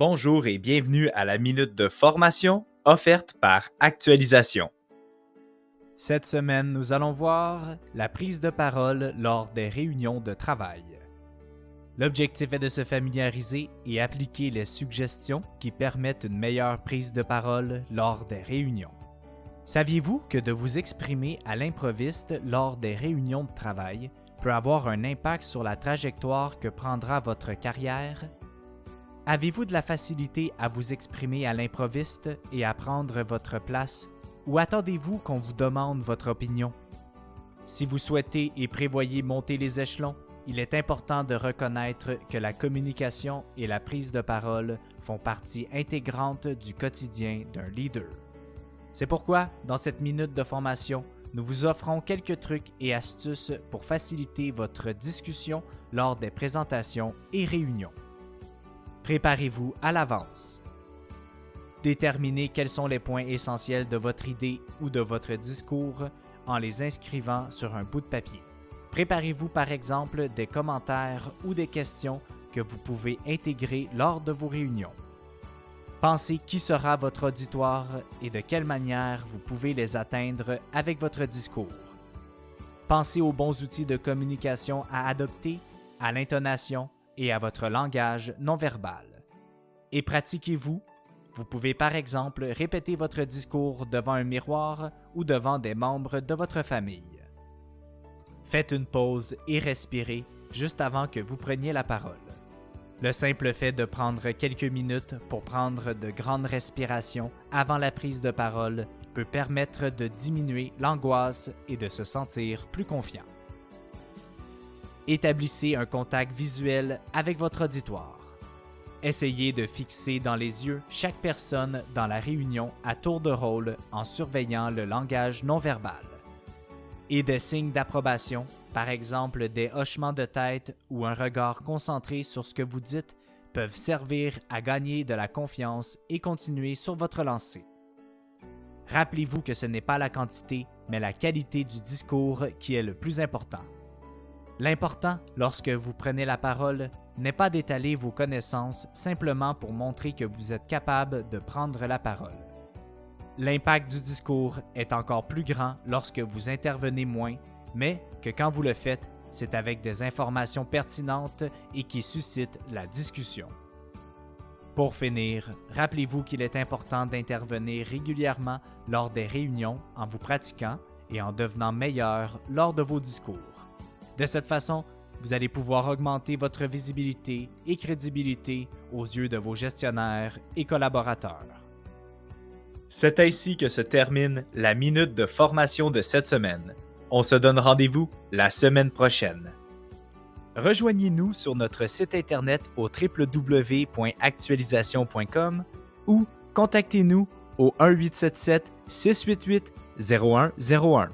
Bonjour et bienvenue à la minute de formation offerte par Actualisation. Cette semaine, nous allons voir la prise de parole lors des réunions de travail. L'objectif est de se familiariser et appliquer les suggestions qui permettent une meilleure prise de parole lors des réunions. Saviez-vous que de vous exprimer à l'improviste lors des réunions de travail peut avoir un impact sur la trajectoire que prendra votre carrière? Avez-vous de la facilité à vous exprimer à l'improviste et à prendre votre place, ou attendez-vous qu'on vous demande votre opinion? Si vous souhaitez et prévoyez monter les échelons, il est important de reconnaître que la communication et la prise de parole font partie intégrante du quotidien d'un leader. C'est pourquoi, dans cette minute de formation, nous vous offrons quelques trucs et astuces pour faciliter votre discussion lors des présentations et réunions. Préparez-vous à l'avance. Déterminez quels sont les points essentiels de votre idée ou de votre discours en les inscrivant sur un bout de papier. Préparez-vous par exemple des commentaires ou des questions que vous pouvez intégrer lors de vos réunions. Pensez qui sera votre auditoire et de quelle manière vous pouvez les atteindre avec votre discours. Pensez aux bons outils de communication à adopter, à l'intonation et à votre langage non verbal. Et pratiquez-vous. Vous pouvez par exemple répéter votre discours devant un miroir ou devant des membres de votre famille. Faites une pause et respirez juste avant que vous preniez la parole. Le simple fait de prendre quelques minutes pour prendre de grandes respirations avant la prise de parole peut permettre de diminuer l'angoisse et de se sentir plus confiant. Établissez un contact visuel avec votre auditoire. Essayez de fixer dans les yeux chaque personne dans la réunion à tour de rôle en surveillant le langage non verbal. Et des signes d'approbation, par exemple des hochements de tête ou un regard concentré sur ce que vous dites, peuvent servir à gagner de la confiance et continuer sur votre lancée. Rappelez-vous que ce n'est pas la quantité, mais la qualité du discours qui est le plus important. L'important, lorsque vous prenez la parole, n'est pas d'étaler vos connaissances simplement pour montrer que vous êtes capable de prendre la parole. L'impact du discours est encore plus grand lorsque vous intervenez moins, mais que quand vous le faites, c'est avec des informations pertinentes et qui suscitent la discussion. Pour finir, rappelez-vous qu'il est important d'intervenir régulièrement lors des réunions en vous pratiquant et en devenant meilleur lors de vos discours. De cette façon, vous allez pouvoir augmenter votre visibilité et crédibilité aux yeux de vos gestionnaires et collaborateurs. C'est ainsi que se termine la minute de formation de cette semaine. On se donne rendez-vous la semaine prochaine. Rejoignez-nous sur notre site internet au www.actualisation.com ou contactez-nous au 1-877-688-0101.